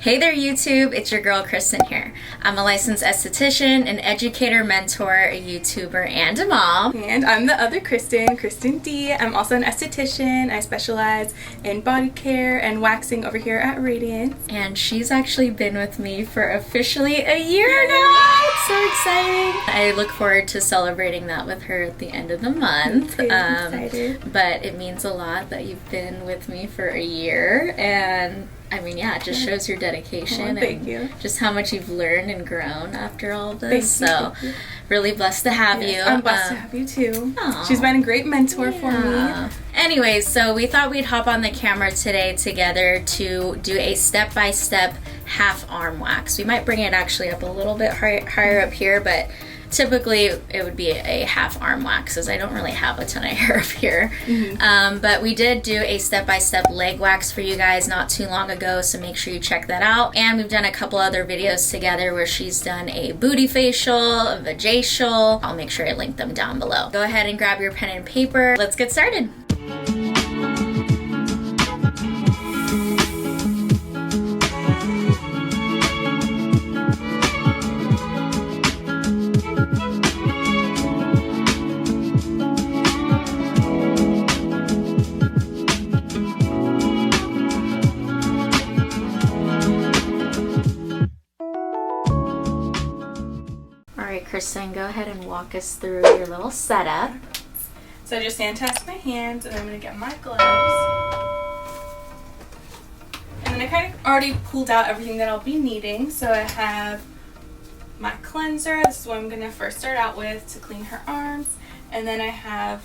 Hey there YouTube, it's your girl Kristen here. I'm a licensed esthetician, an educator, mentor, a YouTuber, and a mom. And I'm the other Kristen, Kristen D. I'm also an esthetician. I specialize in body care and waxing over here at Radiance. And she's actually been with me for officially a year now. It's so exciting. I look forward to celebrating that with her at the end of the month. I'm excited. But it means a lot that you've been with me for a year, and I mean, yeah, it just shows your dedication and just how much you've learned and grown after all of this. Thank you. Really blessed to have you. I'm blessed to have you too. She's been a great mentor for me. Anyways, so we thought we'd hop on the camera today together to do a step-by-step half arm wax. We might bring it actually up a little bit higher up here, but typically it would be a half arm wax as I don't really have a ton of hair up here. But we did do a step-by-step leg wax for you guys not too long ago, so make sure you check that out. And we've done a couple other videos together where she's done a booty facial, a vajacial. I'll make sure I link them down below. Go ahead and grab your pen and paper. Let's get started. Kristen, go ahead and walk us through your little setup. So I just sanitize my hands, and I'm going to get my gloves. And then I kind of already pulled out everything that I'll be needing. So I have my cleanser. This is what I'm going to first start out with to clean her arms. And then I have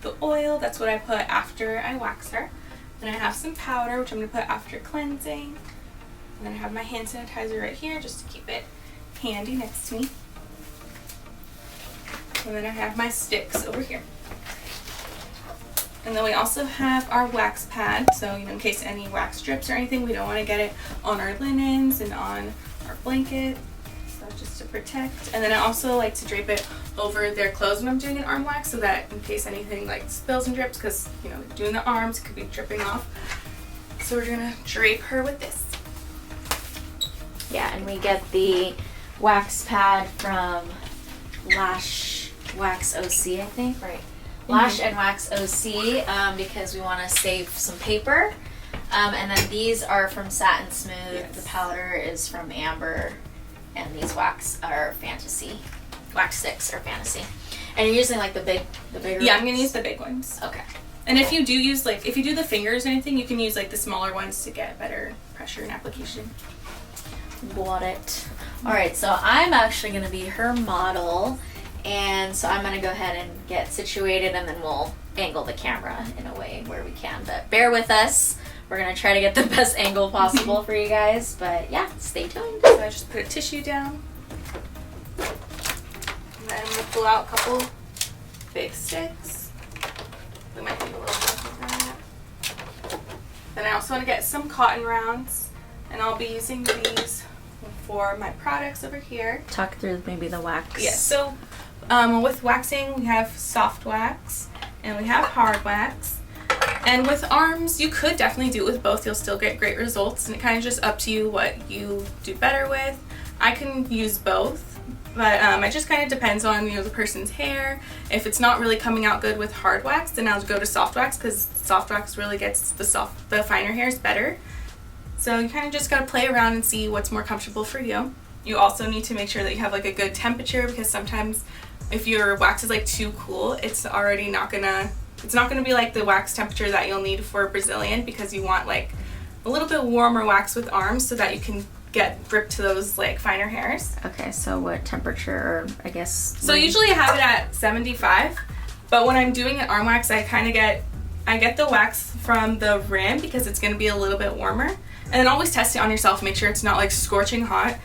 the oil. That's what I put after I wax her. Then I have some powder, which I'm going to put after cleansing. And then I have my hand sanitizer right here just to keep it handy next to me. And then I have my sticks over here. And then we also have our wax pad, so in case any wax drips or anything, we don't want to get it on our linens and on our blanket, so just to protect. And then I also like to drape it over their clothes when I'm doing an arm wax, so that in case anything like spills and drips, because doing the arms, it could be dripping off. So we're gonna drape her with this. Yeah, and we get the wax pad from LASH Wax OC, I think, right? LASH and Wax OC, because we want to save some paper. And then these are from Satin Smooth. Yes. The powder is from Amber, and these wax are Fantasy. Wax sticks are Fantasy. And you're using like the bigger Yeah, ones? I'm gonna use the big ones. Okay. And if you do use if you do the fingers or anything, you can use like the smaller ones to get better pressure and application. Got it. All right, so I'm actually gonna be her model. And so I'm going to go ahead and get situated, and then we'll angle the camera in a way where we can. But bear with us. We're going to try to get the best angle possible for you guys. But yeah, stay tuned. So I just put a tissue down. And then I'm going to pull out a couple big sticks. We might need a little more of that. Then I also want to get some cotton rounds. And I'll be using these for my products over here. Talk through maybe the wax. Yeah, so with waxing, we have soft wax and we have hard wax. And with arms, you could definitely do it with both. You'll still get great results, and it kind of just up to you what you do better with. I can use both, but it just kind of depends on the person's hair. If it's not really coming out good with hard wax, then I'll go to soft wax, because soft wax really gets the finer hairs better. So you kind of just got to play around and see what's more comfortable for you. You also need to make sure that you have like a good temperature, because sometimes if your wax is like too cool, it's already not gonna be like the wax temperature that you'll need for Brazilian, because you want like a little bit warmer wax with arms so that you can get grip to those like finer hairs. Okay, so what temperature, or I guess? So usually I have it at 75, but when I'm doing an arm wax, I get the wax from the rim, because it's gonna be a little bit warmer. And then always test it on yourself, make sure it's not like scorching hot.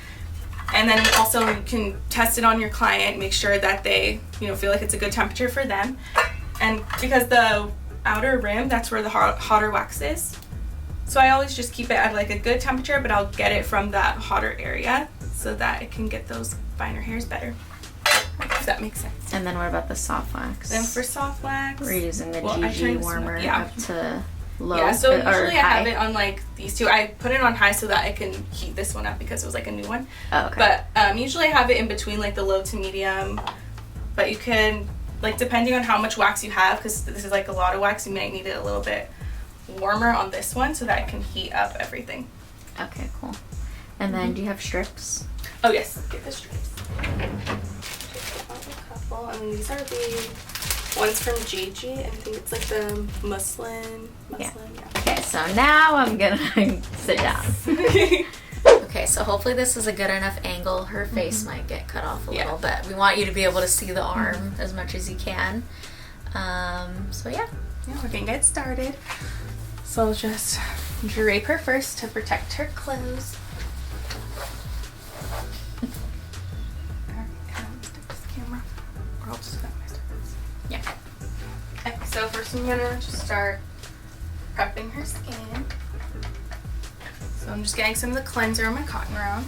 And then also you can test it on your client, make sure that they feel like it's a good temperature for them. And because the outer rim, that's where the hotter wax is. So I always just keep it at like a good temperature, but I'll get it from that hotter area so that it can get those finer hairs better. If that makes sense. And then what about the soft wax? Then for soft wax, we're using the Gigi warmer up to low? Yeah, so usually I high? have it on like these two. I put it on high so that I can heat this one up because it was like a new one. Oh, okay. But usually I have it in between like the low to medium. But you can, like, depending on how much wax you have, because this is like a lot of wax, you might need it a little bit warmer on this one so that it can heat up everything. Okay, cool. And then do you have strips? Oh yes, get the strips. Just out a couple, and these are the ones from Gigi. I think it's like the muslin. Yeah. Okay, so now I'm gonna sit down. Okay, so hopefully this is a good enough angle. Her face might get cut off a little bit. We want you to be able to see the arm as much as you can. So yeah. Yeah, we're gonna get started. So I'll just drape her first to protect her clothes. Yeah. Okay, so first I'm gonna just start prepping her skin. So I'm just getting some of the cleanser on my cotton round.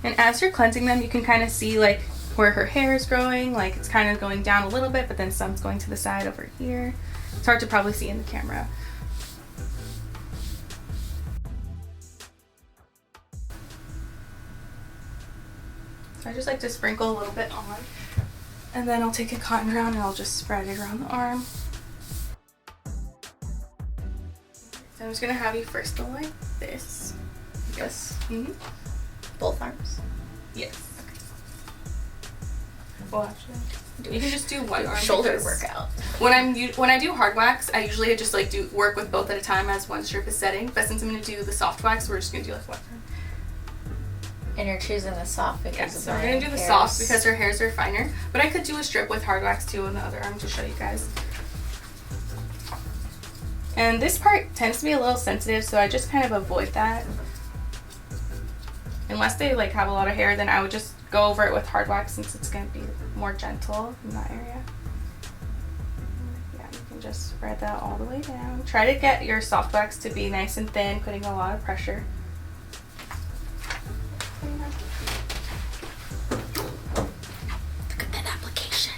And as you're cleansing them, you can kind of see like where her hair is growing, like it's kind of going down a little bit, but then some's going to the side over here. It's hard to probably see in the camera. So I just like to sprinkle a little bit on, and then I'll take a cotton round and I'll just spread it around the arm. So I'm just gonna have you first go like this. Yes. Both arms? Yes. Okay. Well, actually, you can just do one arm. Shoulder workout. When I do hard wax, I usually just like do work with both at a time as one strip is setting. But since I'm gonna do the soft wax, we're just gonna do like one arm. And you're choosing the soft because so we're gonna do the soft because her hairs are finer. But I could do a strip with hard wax too on the other arm to show you guys. And this part tends to be a little sensitive, so I just kind of avoid that. Unless they like have a lot of hair, then I would just go over it with hard wax since it's gonna be more gentle in that area. Yeah, you can just spread that all the way down. Try to get your soft wax to be nice and thin, putting a lot of pressure. Look at that application.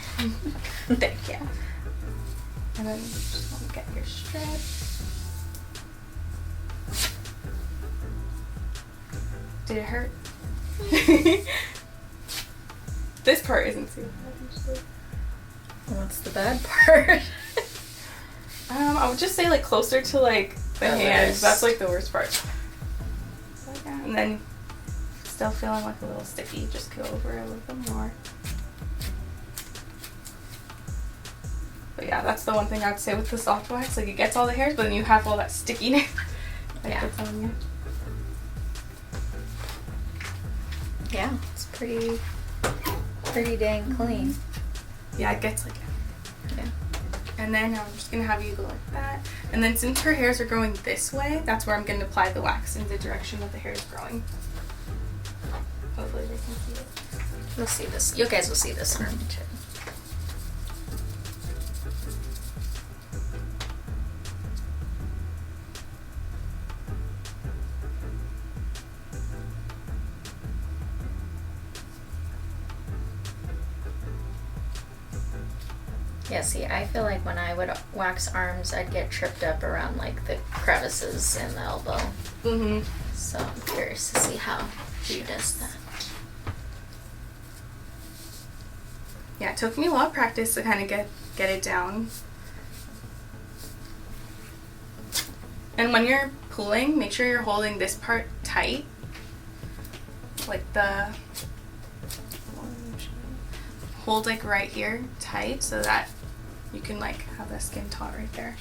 Thank you. And then you just want to get your strip. Did it hurt? This part isn't too bad usually. What's the bad part? I would just say like closer to like the hands. That's like the worst part. Like that. And then still feeling like a little sticky, just go over it a little bit more. But yeah, that's the one thing I'd say with the soft wax. Like it gets all the hairs, but then you have all that stickiness. That's on you. Yeah, it's pretty dang clean. Yeah, it gets like it. Yeah. And then I'm just gonna have you go like that. And then since her hairs are growing this way, that's where I'm gonna apply the wax in the direction that the hair is growing. Hopefully they can see it. We'll see this. You guys will see this arm too. Yeah, see, I feel like when I would wax arms, I'd get tripped up around like the crevices in the elbow. So I'm curious to see how she does that. Yeah, it took me a lot of practice to kind of get it down. And when you're pulling, make sure you're holding this part tight. Like hold like right here tight so that you can like have the skin taut right there.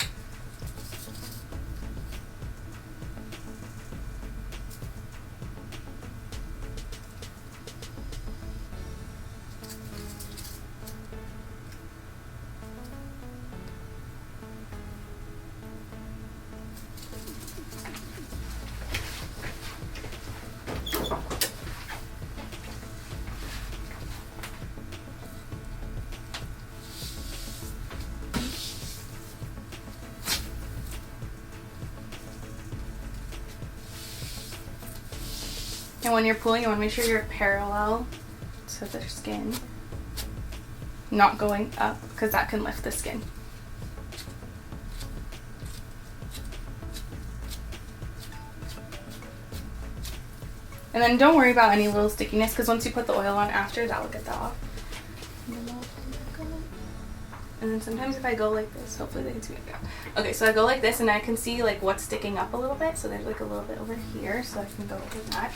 And when you're pulling, you want to make sure you're parallel to the skin. not going up, because that can lift the skin. And then don't worry about any little stickiness, because once you put the oil on after, that will get that off. And then sometimes if I go like this, hopefully they can see it. Yeah. Okay, so I go like this and I can see like what's sticking up a little bit. So there's like a little bit over here, so I can go over that.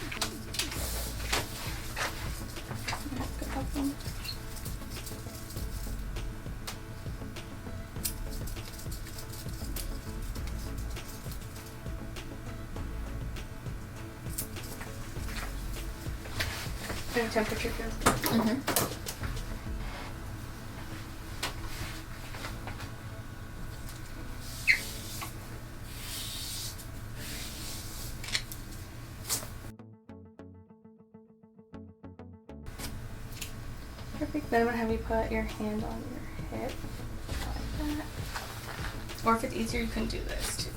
And temperature feels good. Mm-hmm. Perfect. Then I'm gonna have you put your hand on your hip, like that. Or if it's easier, you can do this too.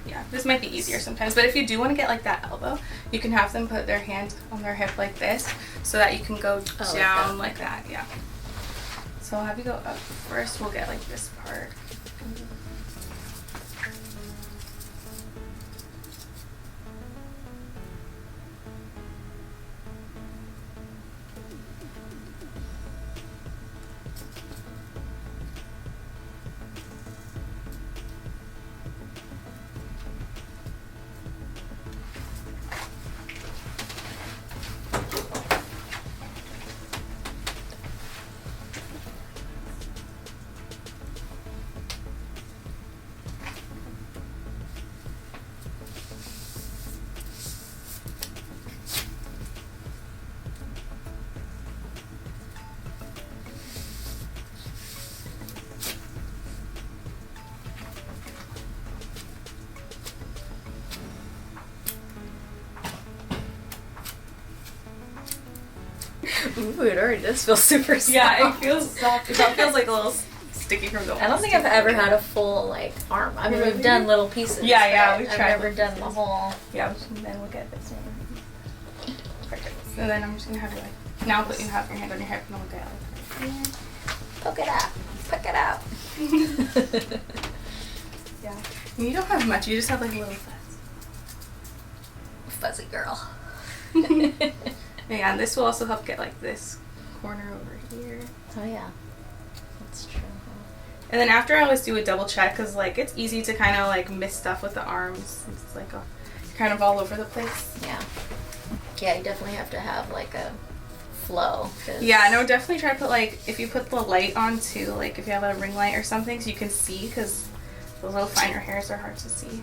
Yeah, this might be easier sometimes, but if you do want to get like that elbow, you can have them put their hand on their hip like this, so that you can go down like that. Yeah. So I'll have you go up first. We'll get like this part. Ooh, it already does feel super soft. Yeah, it feels soft. It feels like a little sticky from the. I don't think I've ever had a full like arm. I mean, we've done little pieces. Yeah, yeah, we've I've tried. never done the whole. Yeah, and then we'll get this one. Perfect. And then I'm just gonna have you like now put you have your hand on your hip and we'll get like here. Poke it out. Poke it out. Yeah. And you don't have much. You just have like a little Fuzzy girl. Yeah, and this will also help get like this corner over here. Oh yeah, that's true. And then after I always do a double check, because like it's easy to kind of like miss stuff with the arms. It's like kind of all over the place. Yeah. Yeah, you definitely have to have like a flow. Yeah, and I would definitely try to put like, if you put the light on too, like if you have a ring light or something, so you can see, because those little finer hairs are hard to see.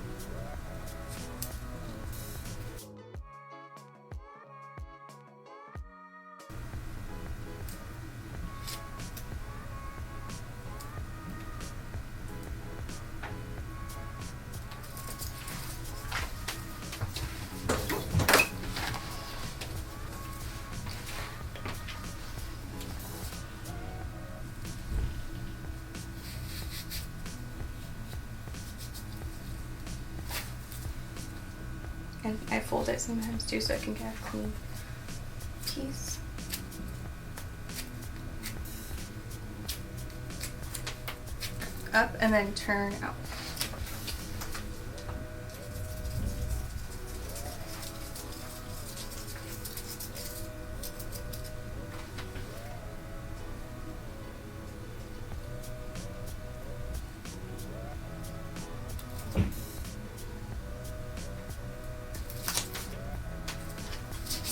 And I fold it sometimes too, so I can get a clean piece. Up and then turn out.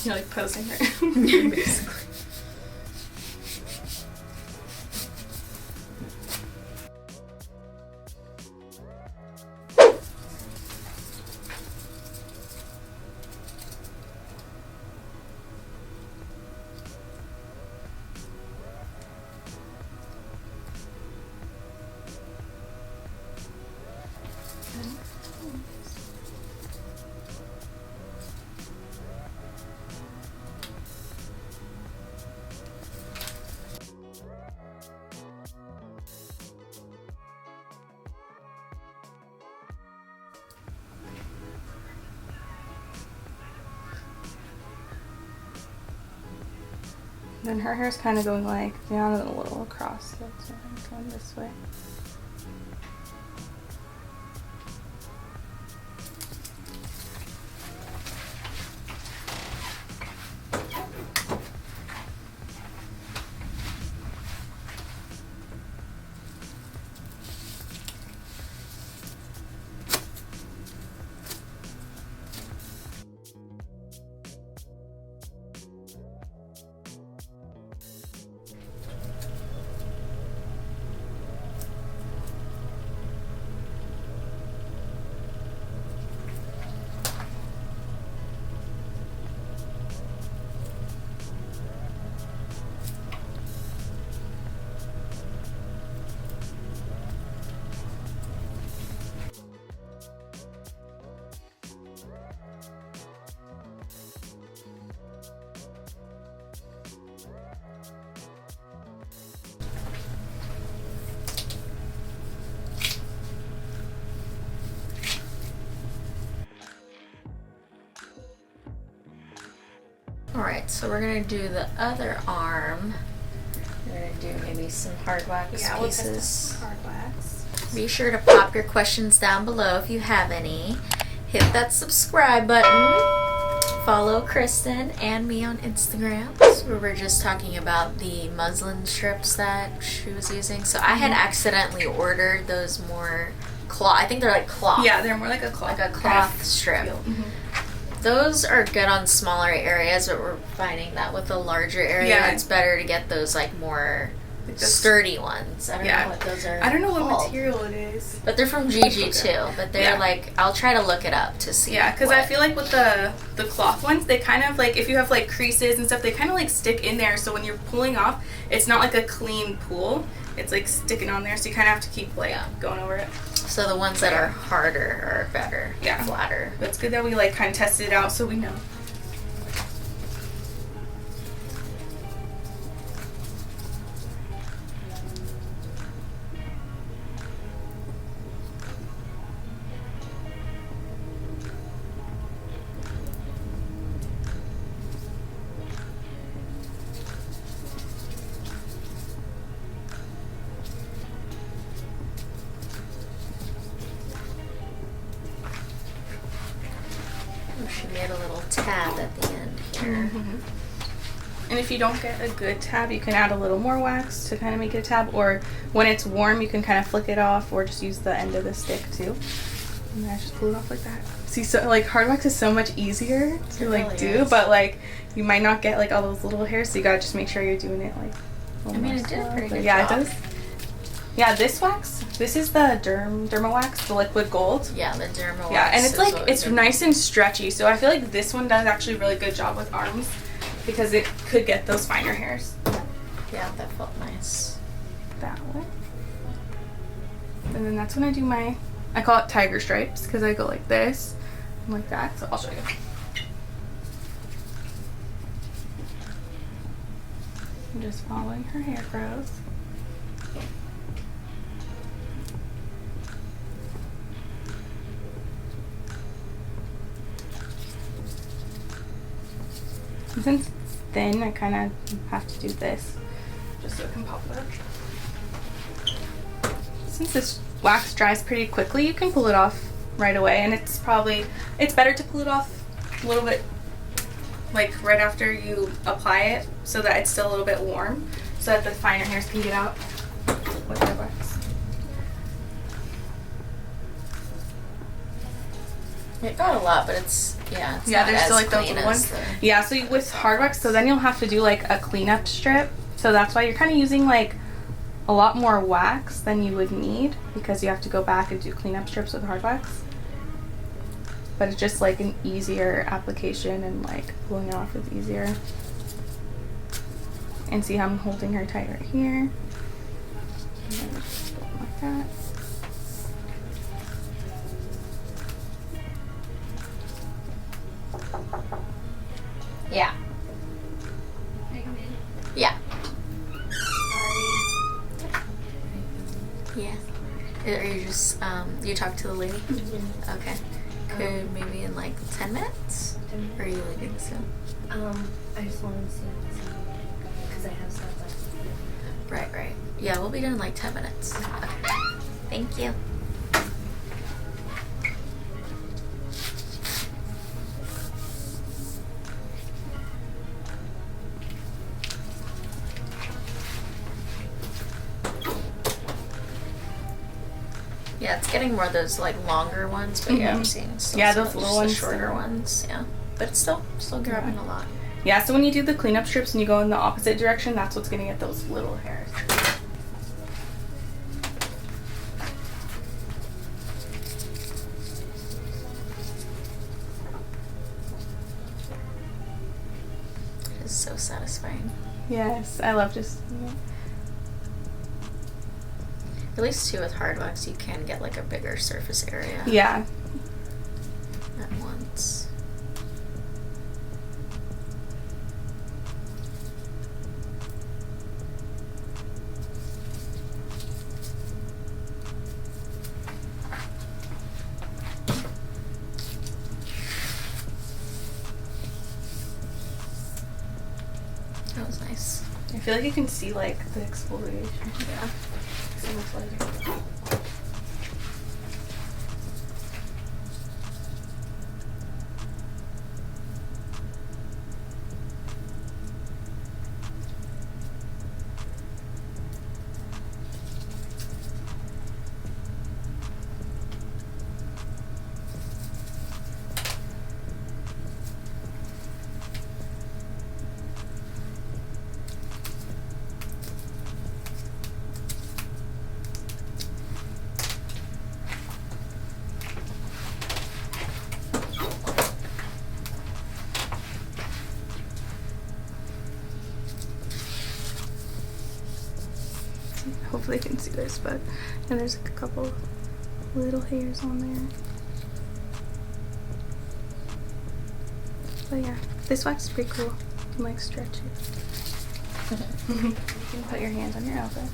You're like posing her. Basically. Then her hair's kind of going like down and a little across, so it's going this way. Alright, so we're going to do the other arm. We're going to do maybe some hard wax pieces. We'll test hard wax. Be sure to pop your questions down below if you have any. Hit that subscribe button. Follow Kristen and me on Instagram. So we were just talking about the muslin strips that she was using. So I had accidentally ordered those more cloth. I think they're like cloth. Yeah, they're more like a cloth. Like a cloth strip. Those are good on smaller areas, but we're finding that with a larger area, it's better to get those like more sturdy ones. I don't know what those are. I don't know called. what material it is. But they're from Gigi too. But they're like, I'll try to look it up to see. Yeah, because I feel like with the cloth ones, they kind of like, if you have like creases and stuff, they kind of like stick in there. So when you're pulling off, it's not like a clean pull. It's like sticking on there. So you kind of have to keep like going over it. So the ones that are harder are better, flatter. But it's good that we like kind of tested it out so we know. She made a little tab at the end here. And if you don't get a good tab, you can add a little more wax to kind of make it a tab, or when it's warm you can kind of flick it off or just use the end of the stick too. And then I just pull it off like that. See, so like hard wax is so much easier to like do, but like you might not get like all those little hairs, so you gotta just make sure you're doing it like I mean, it did a pretty good job. Yeah, it does. Yeah, this wax, this is the Dermawax, the liquid gold. Yeah, the Dermawax. Yeah, and it's like, it's nice and stretchy, so I feel like this one does actually a really good job with arms because it could get those finer hairs. Yeah, that felt nice. That way. And then that's when I do my, I call it tiger stripes because I go like this and like that, so I'll show you. I'm just following her hair growth. And since it's thin, I kind of have to do this just so it can pop up. Since this wax dries pretty quickly, you can pull it off right away, and it's better to pull it off a little bit like right after you apply it so that it's still a little bit warm so that the finer hairs can get out with the wax. It got a lot, but it's not there's still as like those clean little ones. as the- Yeah, so with hard wax, so then you'll have to do like a cleanup strip. So that's why you're kind of using like a lot more wax than you would need because you have to go back and do cleanup strips with hard wax. But it's just like an easier application and like pulling it off is easier. And see how I'm holding her tight right here. And then just go like that. Yeah. Yeah. Yeah. Are you just, you talk to the lady? Mm-hmm. Okay. Could maybe in like 10 minutes? Or are you leaving soon? I just wanted to see because I have stuff like. Right. Yeah, we'll be done in like 10 minutes. Okay. Thank you. Yeah, it's getting more of those like longer ones, but yeah, I'm seeing still those little ones, shorter ones. Yeah, but it's still grabbing a lot. Yeah, so when you do the cleanup strips and you go in the opposite direction, that's what's gonna get those little hairs. It is so satisfying. Yes, I love just. At least too with hard wax, you can get like a bigger surface area. Yeah. At once. That was nice. I feel like you can see like the exfoliation. Yeah. So much lighter. Hopefully you can see this, but and there's a couple little hairs on there. But yeah, this wax is pretty cool. You can like stretch it. You can put your hands on your outfit.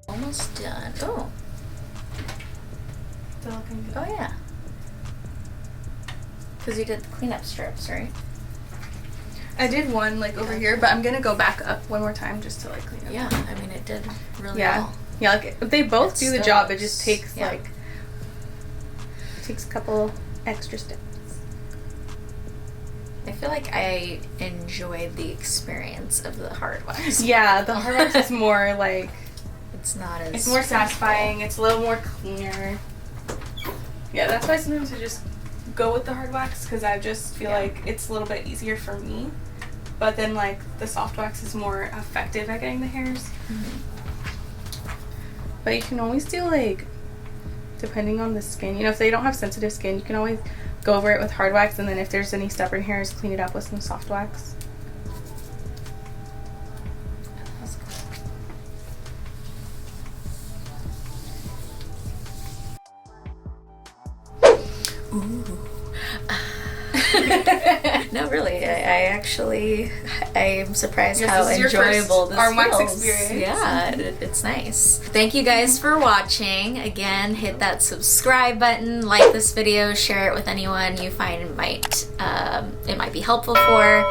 Almost done. Oh. Still looking good. Oh yeah. Because you did the cleanup strips, right? I did one like over here, but I'm gonna go back up one more time just to like clean up. Yeah, I mean it did really Yeah. well. Yeah, like they both It do the still job. It looks- just takes yeah. like takes a couple extra steps. I feel like I enjoyed the experience of the hard wax. Yeah, the hard wax is more like It's not as it's more satisfying. It's a little more cleaner. Yeah, that's why sometimes I just go with the hard wax because I just feel like it's a little bit easier for me. But then like the soft wax is more effective at getting the hairs. But you can always do like, depending on the skin, you know, if they don't have sensitive skin, you can always go over it with hard wax, and then if there's any stubborn hairs, clean it up with some soft wax. No, really, I'm surprised Yes, how this is your enjoyable first this arm wax feels. experience. Yeah, it's nice. Thank you guys for watching. Again, hit that subscribe button, like this video, share it with anyone you find it might be helpful for.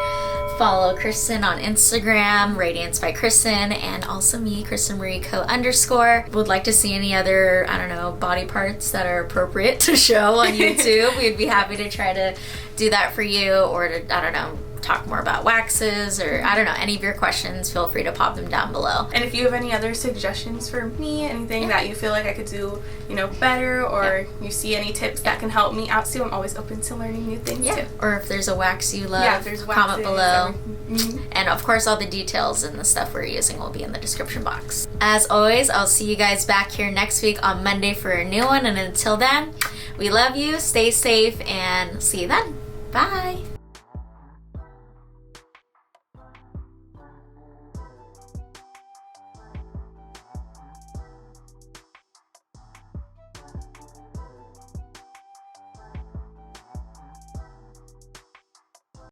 Follow Kristen on Instagram, Radiance by Kristen, and also me, Kristen Marie Co. _ Would like to see any other, I don't know, body parts that are appropriate to show on YouTube. We'd be happy to try to do that for you, or to, I don't know, talk more about waxes, or I don't know, any of your questions, feel free to pop them down below. And if you have any other suggestions for me, anything that you feel like I could do, you know, better, or you see any tips that can help me out too, I'm always open to learning new things too. Or if there's a wax you love, Yeah, if there's comment waxes, below. And of course, all the details and the stuff we're using will be in the description box. As always, I'll see you guys back here next week on Monday for a new one, and until then, we love you, stay safe, and see you then. Bye!